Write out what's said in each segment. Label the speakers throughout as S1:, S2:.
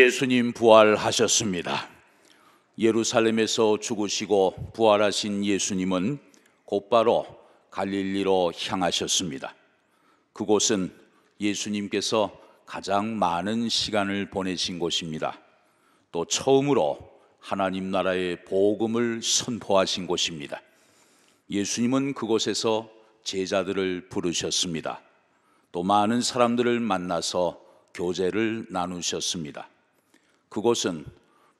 S1: 예수님 부활하셨습니다. 예루살렘에서 죽으시고 부활하신 예수님은 곧바로 갈릴리로 향하셨습니다. 그곳은 예수님께서 가장 많은 시간을 보내신 곳입니다. 또 처음으로 하나님 나라의 복음을 선포하신 곳입니다. 예수님은 그곳에서 제자들을 부르셨습니다. 또 많은 사람들을 만나서 교제를 나누셨습니다. 그곳은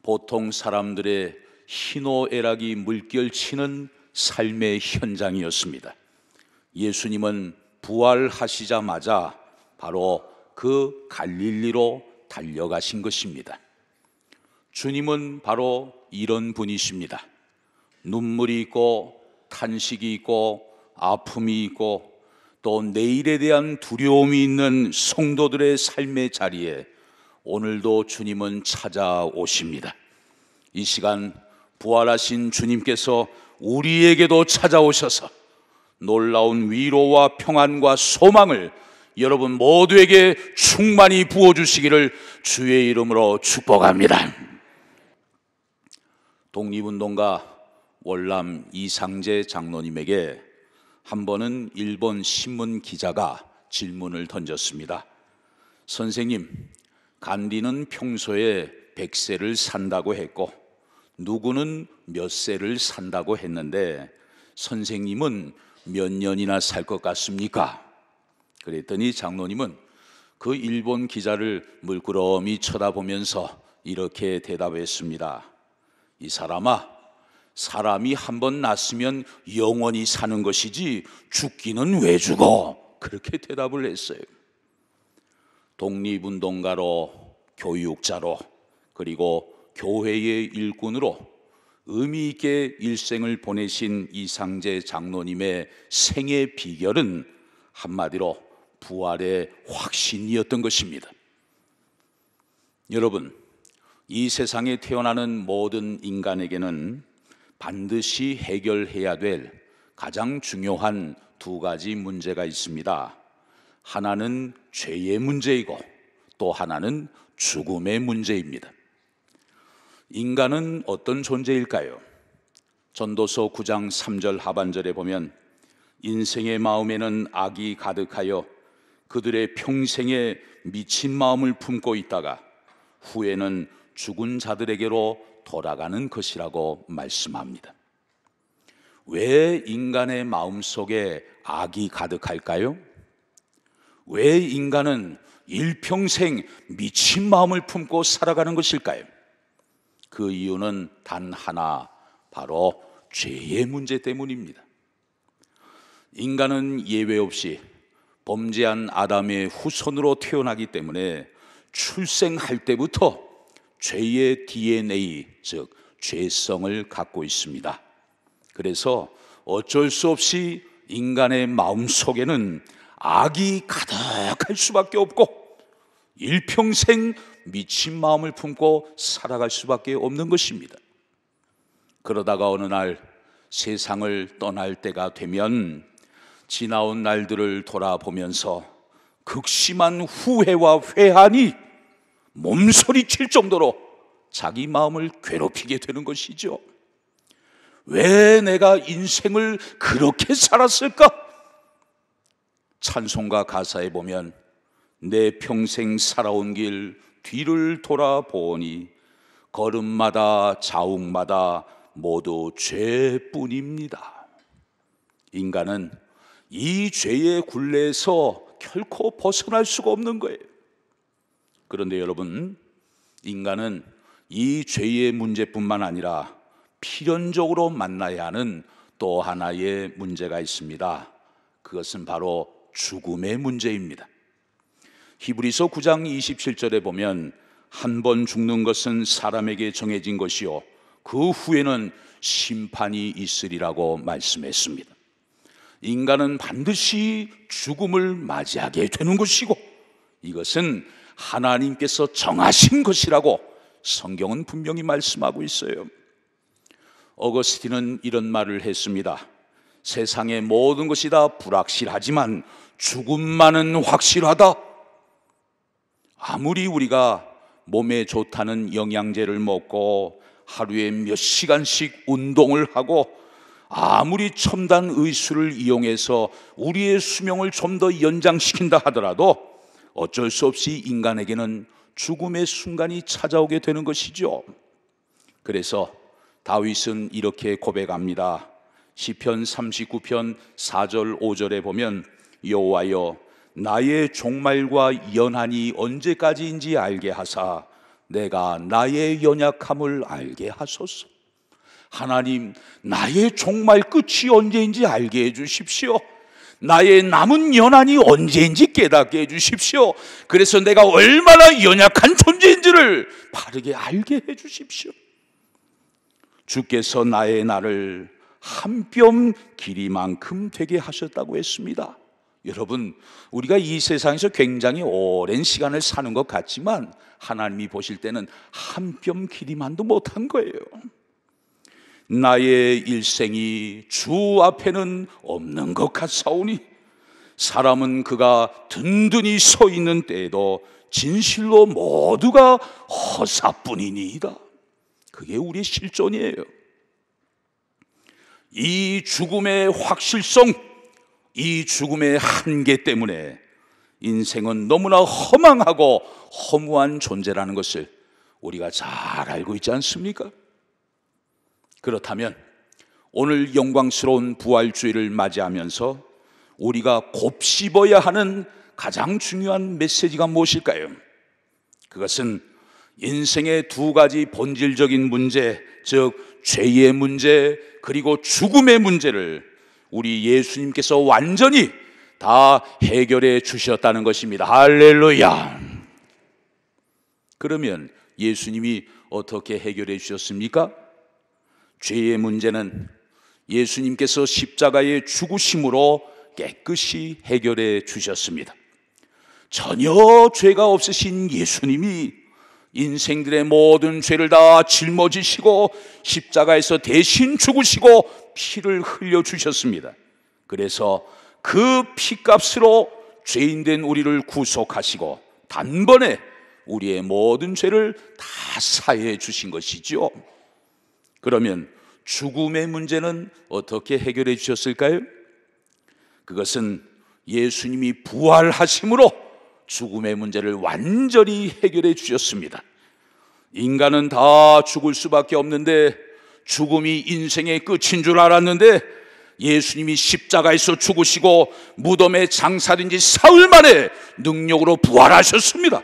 S1: 보통 사람들의 희노애락이 물결치는 삶의 현장이었습니다. 예수님은 부활하시자마자 바로 그 갈릴리로 달려가신 것입니다. 주님은 바로 이런 분이십니다. 눈물이 있고 탄식이 있고 아픔이 있고 또 내일에 대한 두려움이 있는 성도들의 삶의 자리에 오늘도 주님은 찾아오십니다. 이 시간 부활하신 주님께서 우리에게도 찾아오셔서 놀라운 위로와 평안과 소망을 여러분 모두에게 충만히 부어주시기를 주의 이름으로 축복합니다. 독립운동가 월남 이상재 장로님에게 한 번은 일본 신문 기자가 질문을 던졌습니다. 선생님, 간디는 평소에 100세를 산다고 했고 누구는 몇 세를 산다고 했는데 선생님은 몇 년이나 살 것 같습니까? 그랬더니 장로님은 그 일본 기자를 물끄러미 쳐다보면서 이렇게 대답했습니다. 이 사람아, 사람이 한 번 났으면 영원히 사는 것이지 죽기는 왜 죽어? 그렇게 대답을 했어요. 독립운동가로, 교육자로, 그리고 교회의 일꾼으로 의미 있게 일생을 보내신 이상재 장로님의 생애 비결은 한마디로 부활의 확신이었던 것입니다. 여러분, 이 세상에 태어나는 모든 인간에게는 반드시 해결해야 될 가장 중요한 두 가지 문제가 있습니다. 하나는 죄의 문제이고 또 하나는 죽음의 문제입니다. 인간은 어떤 존재일까요? 전도서 9장 3절 하반절에 보면 인생의 마음에는 악이 가득하여 그들의 평생에 미친 마음을 품고 있다가 후에는 죽은 자들에게로 돌아가는 것이라고 말씀합니다. 왜 인간의 마음속에 악이 가득할까요? 왜 인간은 일평생 미친 마음을 품고 살아가는 것일까요? 그 이유는 단 하나, 바로 죄의 문제 때문입니다. 인간은 예외 없이 범죄한 아담의 후손으로 태어나기 때문에 출생할 때부터 죄의 DNA, 즉 죄성을 갖고 있습니다. 그래서 어쩔 수 없이 인간의 마음속에는 악이 가득할 수밖에 없고 일평생 미친 마음을 품고 살아갈 수밖에 없는 것입니다. 그러다가 어느 날 세상을 떠날 때가 되면 지나온 날들을 돌아보면서 극심한 후회와 회한이 몸소리칠 정도로 자기 마음을 괴롭히게 되는 것이죠. 왜 내가 인생을 그렇게 살았을까? 찬송가 가사에 보면 내 평생 살아온 길 뒤를 돌아보니 걸음마다 자욱마다 모두 죄뿐입니다. 인간은 이 죄의 굴레에서 결코 벗어날 수가 없는 거예요. 그런데 여러분, 인간은 이 죄의 문제뿐만 아니라 필연적으로 만나야 하는 또 하나의 문제가 있습니다. 그것은 바로 죽음의 문제입니다. 히브리서 9장 27절에 보면 한 번 죽는 것은 사람에게 정해진 것이요 그 후에는 심판이 있으리라고 말씀했습니다. 인간은 반드시 죽음을 맞이하게 되는 것이고 이것은 하나님께서 정하신 것이라고 성경은 분명히 말씀하고 있어요. 어거스틴은 이런 말을 했습니다. 세상의 모든 것이 다 불확실하지만 죽음만은 확실하다. 아무리 우리가 몸에 좋다는 영양제를 먹고 하루에 몇 시간씩 운동을 하고 아무리 첨단 의술을 이용해서 우리의 수명을 좀 더 연장시킨다 하더라도 어쩔 수 없이 인간에게는 죽음의 순간이 찾아오게 되는 것이죠. 그래서 다윗은 이렇게 고백합니다. 시편 39편 4절 5절에 보면 여호와여 나의 종말과 연한이 언제까지인지 알게 하사 내가 나의 연약함을 알게 하소서. 하나님, 나의 종말 끝이 언제인지 알게 해주십시오. 나의 남은 연한이 언제인지 깨닫게 해주십시오. 그래서 내가 얼마나 연약한 존재인지를 바르게 알게 해주십시오. 주께서 나의 날을 한 뼘 길이만큼 되게 하셨다고 했습니다. 여러분, 우리가 이 세상에서 굉장히 오랜 시간을 사는 것 같지만 하나님이 보실 때는 한 뼘 길이만도 못한 거예요. 나의 일생이 주 앞에는 없는 것 같사오니 사람은 그가 든든히 서 있는 때에도 진실로 모두가 허사뿐이니이다. 그게 우리의 실존이에요. 이 죽음의 확실성, 이 죽음의 한계 때문에 인생은 너무나 허망하고 허무한 존재라는 것을 우리가 잘 알고 있지 않습니까? 그렇다면 오늘 영광스러운 부활주의를 맞이하면서 우리가 곱씹어야 하는 가장 중요한 메시지가 무엇일까요? 그것은 인생의 두 가지 본질적인 문제, 즉 죄의 문제 그리고 죽음의 문제를 우리 예수님께서 완전히 다 해결해 주셨다는 것입니다. 할렐루야. 그러면 예수님이 어떻게 해결해 주셨습니까? 죄의 문제는 예수님께서 십자가의 죽으심으로 깨끗이 해결해 주셨습니다. 전혀 죄가 없으신 예수님이 인생들의 모든 죄를 다 짊어지시고 십자가에서 대신 죽으시고 피를 흘려 주셨습니다. 그래서 그 피값으로 죄인된 우리를 구속하시고 단번에 우리의 모든 죄를 다 사해 주신 것이죠. 그러면 죽음의 문제는 어떻게 해결해 주셨을까요? 그것은 예수님이 부활하심으로 죽음의 문제를 완전히 해결해 주셨습니다. 인간은 다 죽을 수밖에 없는데 죽음이 인생의 끝인 줄 알았는데 예수님이 십자가에서 죽으시고 무덤에 장사된 지 사흘 만에 능력으로 부활하셨습니다.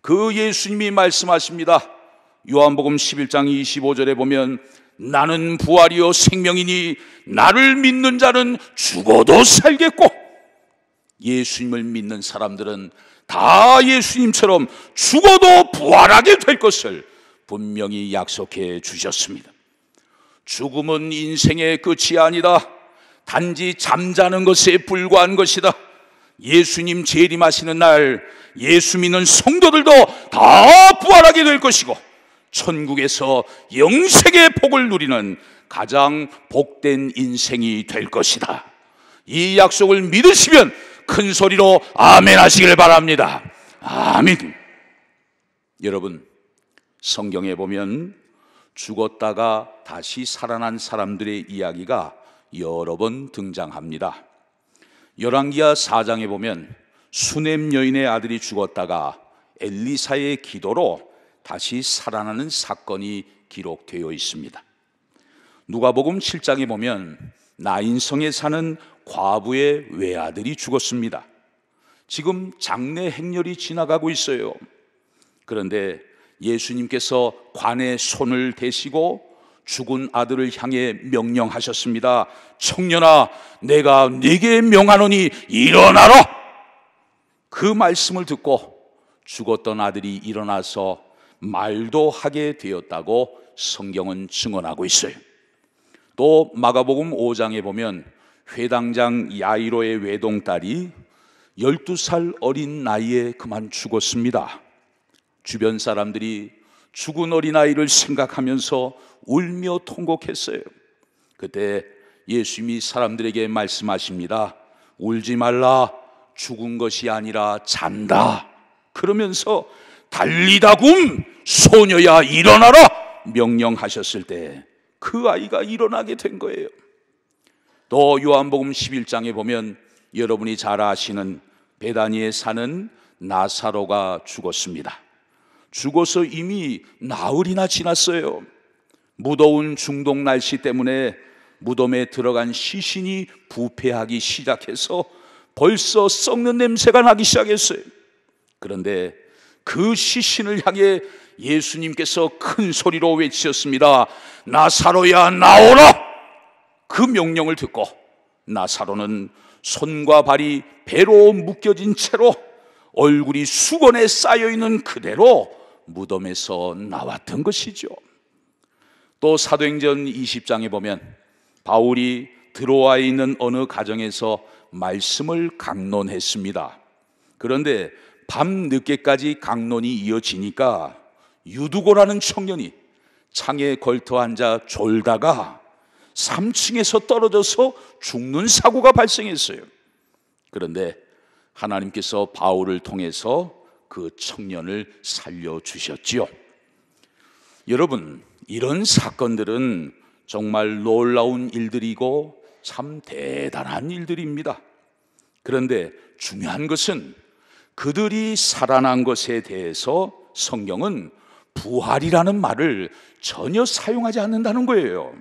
S1: 그 예수님이 말씀하십니다. 요한복음 11장 25절에 보면 나는 부활이요 생명이니 나를 믿는 자는 죽어도 살겠고, 예수님을 믿는 사람들은 다 예수님처럼 죽어도 부활하게 될 것을 분명히 약속해 주셨습니다. 죽음은 인생의 끝이 아니다. 단지 잠자는 것에 불과한 것이다. 예수님 재림하시는 날 예수 믿는 성도들도 다 부활하게 될 것이고 천국에서 영생의 복을 누리는 가장 복된 인생이 될 것이다. 이 약속을 믿으시면 큰 소리로 아멘 하시길 바랍니다. 아멘. 여러분, 성경에 보면 죽었다가 다시 살아난 사람들의 이야기가 여러 번 등장합니다. 열왕기하 4장에 보면 수넴 여인의 아들이 죽었다가 엘리사의 기도로 다시 살아나는 사건이 기록되어 있습니다. 누가복음 7장에 보면 나인성에 사는 과부의 외아들이 죽었습니다. 지금 장례 행렬이 지나가고 있어요. 그런데 예수님께서 관에 손을 대시고 죽은 아들을 향해 명령하셨습니다. 청년아, 내가 네게 명하노니 일어나라. 그 말씀을 듣고 죽었던 아들이 일어나서 말도 하게 되었다고 성경은 증언하고 있어요. 또 마가복음 5장에 보면 회당장 야이로의 외동딸이 12살 어린 나이에 그만 죽었습니다. 주변 사람들이 죽은 어린아이를 생각하면서 울며 통곡했어요. 그때 예수님이 사람들에게 말씀하십니다. 울지 말라, 죽은 것이 아니라 잔다. 그러면서 달리다굼 소녀야 일어나라 명령하셨을 때 그 아이가 일어나게 된 거예요. 또 요한복음 11장에 보면 여러분이 잘 아시는 베다니에 사는 나사로가 죽었습니다. 죽어서 이미 나흘이나 지났어요. 무더운 중동 날씨 때문에 무덤에 들어간 시신이 부패하기 시작해서 벌써 썩는 냄새가 나기 시작했어요. 그런데 그 시신을 향해 예수님께서 큰 소리로 외치셨습니다. 나사로야 나오라! 그 명령을 듣고 나사로는 손과 발이 배로 묶여진 채로 얼굴이 수건에 쌓여있는 그대로 무덤에서 나왔던 것이죠. 또 사도행전 20장에 보면 바울이 드로아에 있는 어느 가정에서 말씀을 강론했습니다. 그런데 밤 늦게까지 강론이 이어지니까 유두고라는 청년이 창에 걸터 앉아 졸다가 3층에서 떨어져서 죽는 사고가 발생했어요. 그런데 하나님께서 바울을 통해서 그 청년을 살려주셨지요. 여러분, 이런 사건들은 정말 놀라운 일들이고 참 대단한 일들입니다. 그런데 중요한 것은 그들이 살아난 것에 대해서 성경은 부활이라는 말을 전혀 사용하지 않는다는 거예요.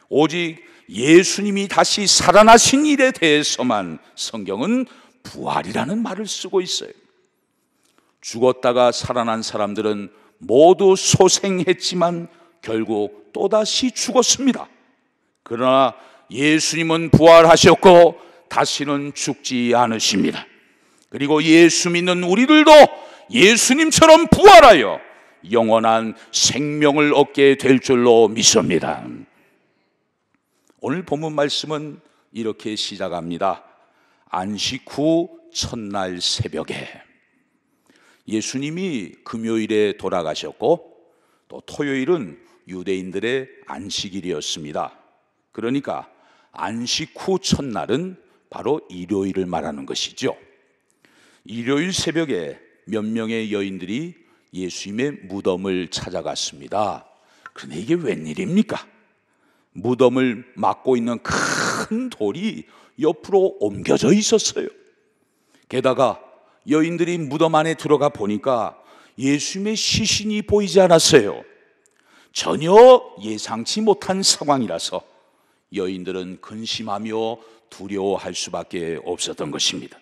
S1: 오직 예수님이 다시 살아나신 일에 대해서만 성경은 부활이라는 말을 쓰고 있어요. 죽었다가 살아난 사람들은 모두 소생했지만 결국 또다시 죽었습니다. 그러나 예수님은 부활하셨고 다시는 죽지 않으십니다. 그리고 예수 믿는 우리들도 예수님처럼 부활하여 영원한 생명을 얻게 될 줄로 믿습니다. 오늘 본문 말씀은 이렇게 시작합니다. 안식 후 첫날 새벽에 예수님이 금요일에 돌아가셨고 또 토요일은 유대인들의 안식일이었습니다. 그러니까 안식 후 첫날은 바로 일요일을 말하는 것이죠. 일요일 새벽에 몇 명의 여인들이 예수님의 무덤을 찾아갔습니다. 그런데 이게 웬일입니까? 무덤을 막고 있는 큰 돌이 옆으로 옮겨져 있었어요. 게다가 여인들이 무덤 안에 들어가 보니까 예수님의 시신이 보이지 않았어요. 전혀 예상치 못한 상황이라서 여인들은 근심하며 두려워할 수밖에 없었던 것입니다.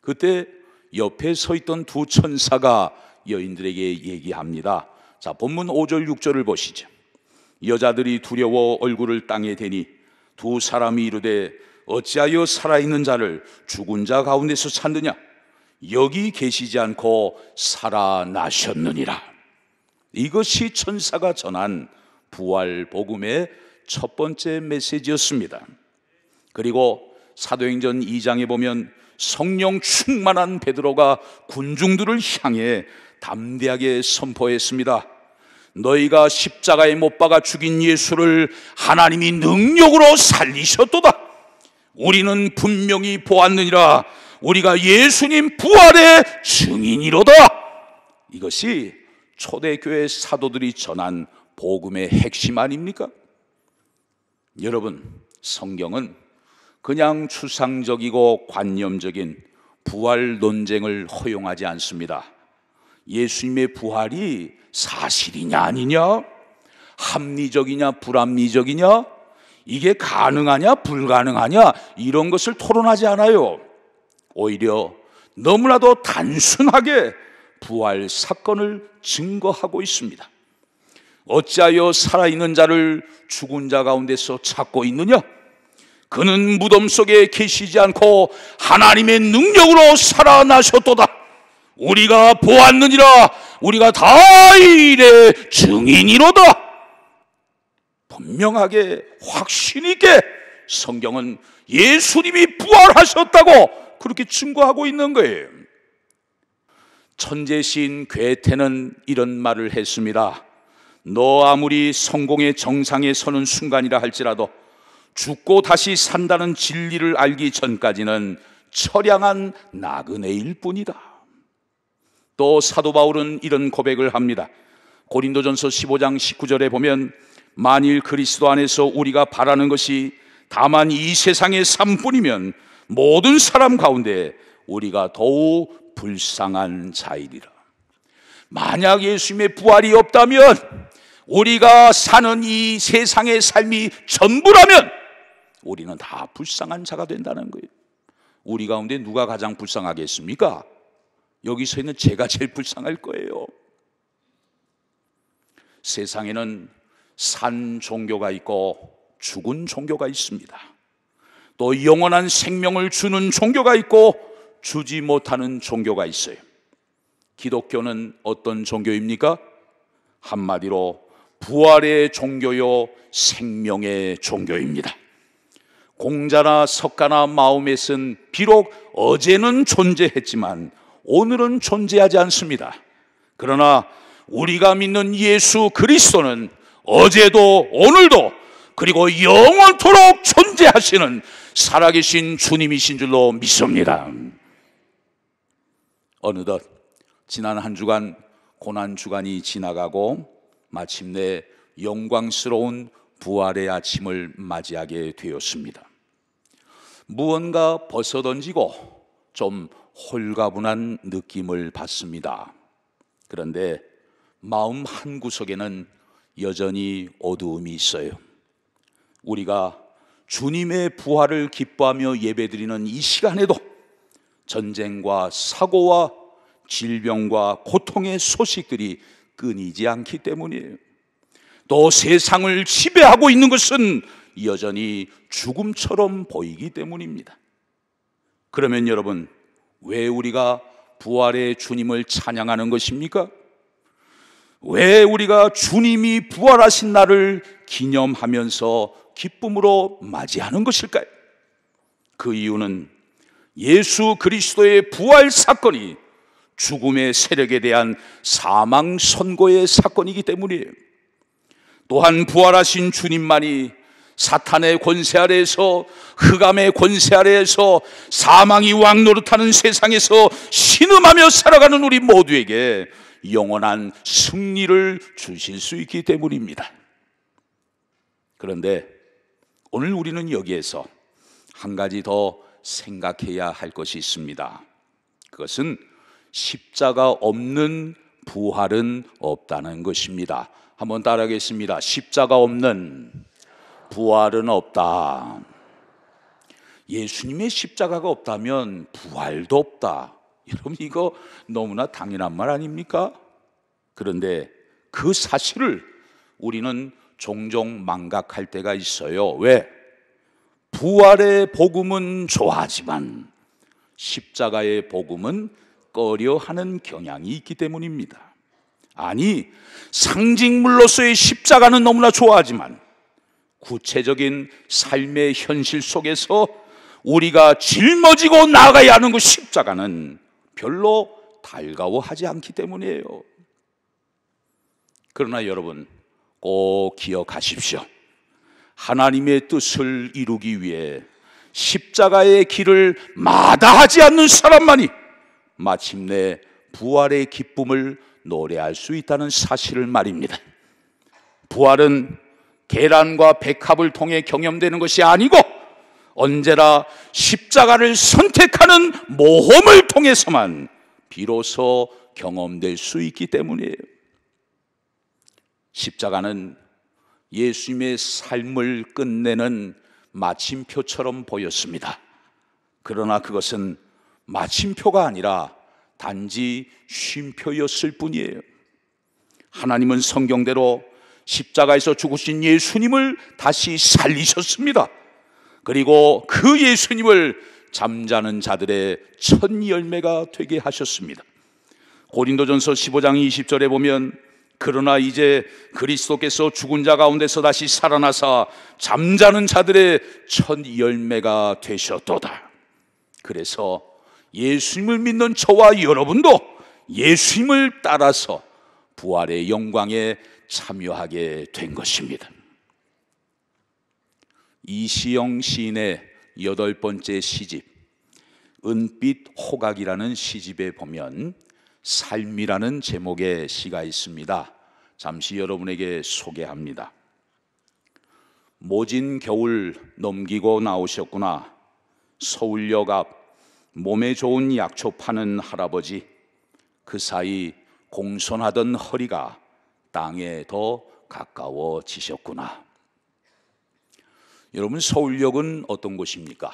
S1: 그때 옆에 서 있던 두 천사가 여인들에게 얘기합니다. 자, 본문 5절 6절을 보시죠. 여자들이 두려워 얼굴을 땅에 대니 두 사람이 이르되 어찌하여 살아있는 자를 죽은 자 가운데서 찾느냐? 여기 계시지 않고 살아나셨느니라. 이것이 천사가 전한 부활 복음의 첫 번째 메시지였습니다. 그리고 사도행전 2장에 보면 성령 충만한 베드로가 군중들을 향해 담대하게 선포했습니다. 너희가 십자가에 못 박아 죽인 예수를 하나님이 능력으로 살리셨도다. 우리는 분명히 보았느니라. 우리가 예수님 부활의 증인이로다. 이것이 초대교회 사도들이 전한 복음의 핵심 아닙니까? 여러분, 성경은 그냥 추상적이고 관념적인 부활 논쟁을 허용하지 않습니다. 예수님의 부활이 사실이냐 아니냐? 합리적이냐 불합리적이냐? 이게 가능하냐 불가능하냐? 이런 것을 토론하지 않아요. 오히려 너무나도 단순하게 부활 사건을 증거하고 있습니다. 어찌하여 살아있는 자를 죽은 자 가운데서 찾고 있느냐? 그는 무덤 속에 계시지 않고 하나님의 능력으로 살아나셨도다. 우리가 보았느니라. 우리가 다 이의 증인이로다. 분명하게 확신 있게 성경은 예수님이 부활하셨다고 그렇게 증거하고 있는 거예요. 천재 시인 괴테는 이런 말을 했습니다. 너 아무리 성공의 정상에 서는 순간이라 할지라도 죽고 다시 산다는 진리를 알기 전까지는 처량한 나그네일 뿐이다. 또 사도 바울은 이런 고백을 합니다. 고린도전서 15장 19절에 보면 만일 그리스도 안에서 우리가 바라는 것이 다만 이 세상의 삶뿐이면 모든 사람 가운데 우리가 더욱 불쌍한 자이리라. 만약 예수님의 부활이 없다면, 우리가 사는 이 세상의 삶이 전부라면 우리는 다 불쌍한 자가 된다는 거예요. 우리 가운데 누가 가장 불쌍하겠습니까? 여기 서 있는 제가 제일 불쌍할 거예요. 세상에는 산 종교가 있고 죽은 종교가 있습니다. 또 영원한 생명을 주는 종교가 있고 주지 못하는 종교가 있어요. 기독교는 어떤 종교입니까? 한마디로 부활의 종교요, 생명의 종교입니다. 공자나 석가나 마호멧은 비록 어제는 존재했지만 오늘은 존재하지 않습니다. 그러나 우리가 믿는 예수 그리스도는 어제도 오늘도 그리고 영원토록 존재하시는 살아계신 주님이신 줄로 믿습니다. 어느덧 지난 한 주간 고난 주간이 지나가고 마침내 영광스러운 부활의 아침을 맞이하게 되었습니다. 무언가 벗어던지고 좀 홀가분한 느낌을 받습니다. 그런데 마음 한구석에는 여전히 어두움이 있어요. 우리가 주님의 부활을 기뻐하며 예배드리는 이 시간에도 전쟁과 사고와 질병과 고통의 소식들이 끊이지 않기 때문이에요. 또 세상을 지배하고 있는 것은 여전히 죽음처럼 보이기 때문입니다. 그러면 여러분, 왜 우리가 부활의 주님을 찬양하는 것입니까? 왜 우리가 주님이 부활하신 날을 기념하면서 기쁨으로 맞이하는 것일까요? 그 이유는 예수 그리스도의 부활 사건이 죽음의 세력에 대한 사망 선고의 사건이기 때문이에요. 또한 부활하신 주님만이 사탄의 권세 아래에서, 흑암의 권세 아래에서, 사망이 왕노릇하는 세상에서 신음하며 살아가는 우리 모두에게 영원한 승리를 주실 수 있기 때문입니다. 그런데 오늘 우리는 여기에서 한 가지 더 생각해야 할 것이 있습니다. 그것은 십자가 없는 부활은 없다는 것입니다. 한번 따라하겠습니다. 십자가 없는 부활은 없다. 예수님의 십자가가 없다면 부활도 없다. 여러분, 이거 너무나 당연한 말 아닙니까? 그런데 그 사실을 우리는 종종 망각할 때가 있어요. 왜? 부활의 복음은 좋아하지만 십자가의 복음은 꺼려하는 경향이 있기 때문입니다. 아니, 상징물로서의 십자가는 너무나 좋아하지만 구체적인 삶의 현실 속에서 우리가 짊어지고 나가야 하는 그 십자가는 별로 달가워하지 않기 때문이에요. 그러나 여러분, 꼭 기억하십시오. 하나님의 뜻을 이루기 위해 십자가의 길을 마다하지 않는 사람만이 마침내 부활의 기쁨을 노래할 수 있다는 사실을 말입니다. 부활은 계란과 백합을 통해 경험되는 것이 아니고 언제나 십자가를 선택하는 모험을 통해서만 비로소 경험될 수 있기 때문이에요. 십자가는 예수님의 삶을 끝내는 마침표처럼 보였습니다. 그러나 그것은 마침표가 아니라 단지 쉼표였을 뿐이에요. 하나님은 성경대로 십자가에서 죽으신 예수님을 다시 살리셨습니다. 그리고 그 예수님을 잠자는 자들의 첫 열매가 되게 하셨습니다. 고린도전서 15장 20절에 보면 그러나 이제 그리스도께서 죽은 자 가운데서 다시 살아나사 잠자는 자들의 첫 열매가 되셨도다. 그래서 예수님을 믿는 저와 여러분도 예수님을 따라서 부활의 영광에 참여하게 된 것입니다. 이시영 시인의 8번째 시집 은빛 호각이라는 시집에 보면 삶이라는 제목의 시가 있습니다. 잠시 여러분에게 소개합니다. 모진 겨울 넘기고 나오셨구나. 서울역 앞 몸에 좋은 약초 파는 할아버지, 그 사이 공손하던 허리가 땅에 더 가까워지셨구나. 여러분, 서울역은 어떤 곳입니까?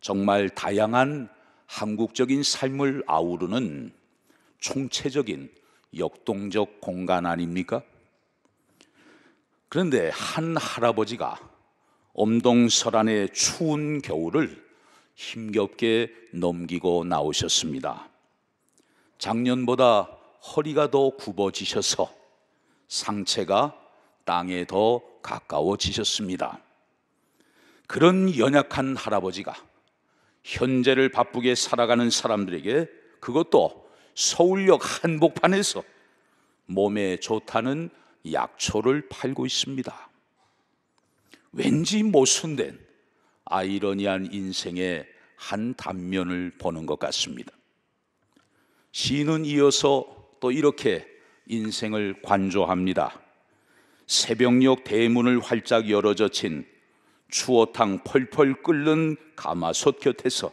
S1: 정말 다양한 한국적인 삶을 아우르는 총체적인 역동적 공간 아닙니까? 그런데 한 할아버지가 엄동설안의 추운 겨울을 힘겹게 넘기고 나오셨습니다. 작년보다 허리가 더 굽어지셔서 상체가 땅에 더 가까워지셨습니다. 그런 연약한 할아버지가 현재를 바쁘게 살아가는 사람들에게, 그것도 서울역 한복판에서 몸에 좋다는 약초를 팔고 있습니다. 왠지 모순된 아이러니한 인생의 한 단면을 보는 것 같습니다. 시인은 이어서 또 이렇게 인생을 관조합니다. 새벽녘 대문을 활짝 열어젖힌 추어탕 펄펄 끓는 가마솥 곁에서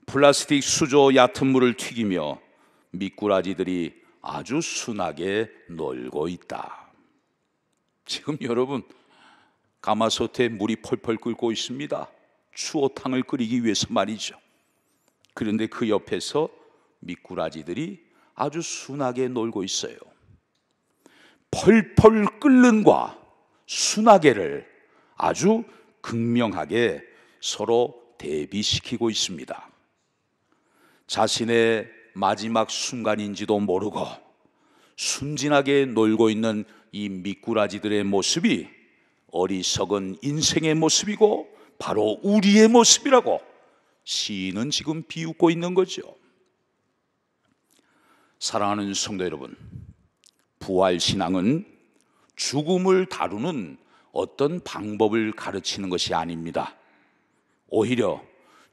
S1: 플라스틱 수조 얕은 물을 튀기며 미꾸라지들이 아주 순하게 놀고 있다. 지금 여러분, 가마솥에 물이 펄펄 끓고 있습니다. 추어탕을 끓이기 위해서 말이죠. 그런데 그 옆에서 미꾸라지들이 아주 순하게 놀고 있어요. 펄펄 끓는과 순하게를 아주 극명하게 서로 대비시키고 있습니다. 자신의 마지막 순간인지도 모르고 순진하게 놀고 있는 이 미꾸라지들의 모습이 어리석은 인생의 모습이고 바로 우리의 모습이라고 시인은 지금 비웃고 있는 거죠. 사랑하는 성도 여러분, 부활신앙은 죽음을 다루는 어떤 방법을 가르치는 것이 아닙니다. 오히려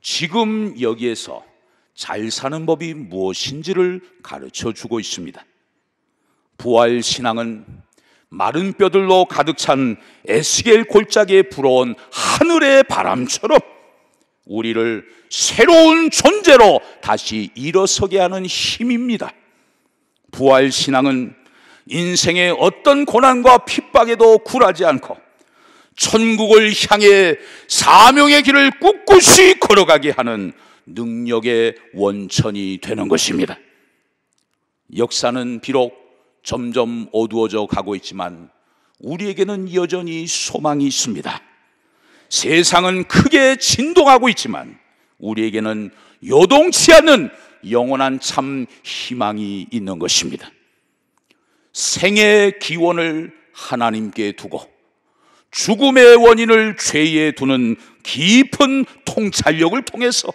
S1: 지금 여기에서 잘 사는 법이 무엇인지를 가르쳐 주고 있습니다. 부활신앙은 마른 뼈들로 가득 찬 에스겔 골짜기에 불어온 하늘의 바람처럼 우리를 새로운 존재로 다시 일어서게 하는 힘입니다. 부활신앙은 인생의 어떤 고난과 핍박에도 굴하지 않고 천국을 향해 사명의 길을 꿋꿋이 걸어가게 하는 능력의 원천이 되는 것입니다. 역사는 비록 점점 어두워져 가고 있지만 우리에게는 여전히 소망이 있습니다. 세상은 크게 진동하고 있지만 우리에게는 요동치 않는 영원한 참 희망이 있는 것입니다. 생의 기원을 하나님께 두고 죽음의 원인을 죄에 두는 깊은 통찰력을 통해서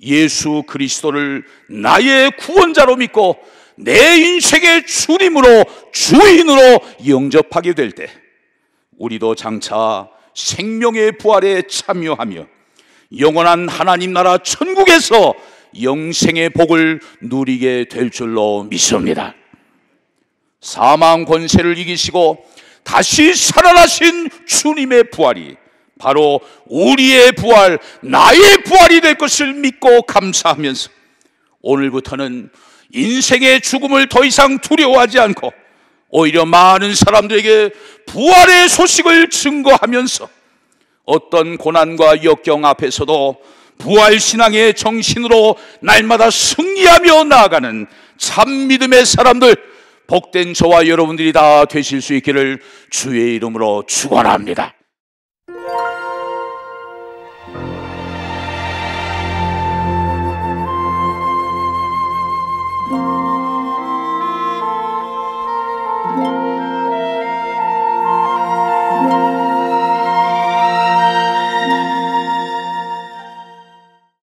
S1: 예수 그리스도를 나의 구원자로 믿고 내 인생의 주님으로 주인으로 영접하게 될 때 우리도 장차 생명의 부활에 참여하며 영원한 하나님 나라 천국에서 영생의 복을 누리게 될 줄로 믿습니다. 사망 권세를 이기시고 다시 살아나신 주님의 부활이 바로 우리의 부활, 나의 부활이 될 것을 믿고 감사하면서 오늘부터는 인생의 죽음을 더 이상 두려워하지 않고 오히려 많은 사람들에게 부활의 소식을 증거하면서 어떤 고난과 역경 앞에서도 부활신앙의 정신으로 날마다 승리하며 나아가는 참 믿음의 사람들, 복된 저와 여러분들이 다 되실 수 있기를 주의 이름으로 축원합니다.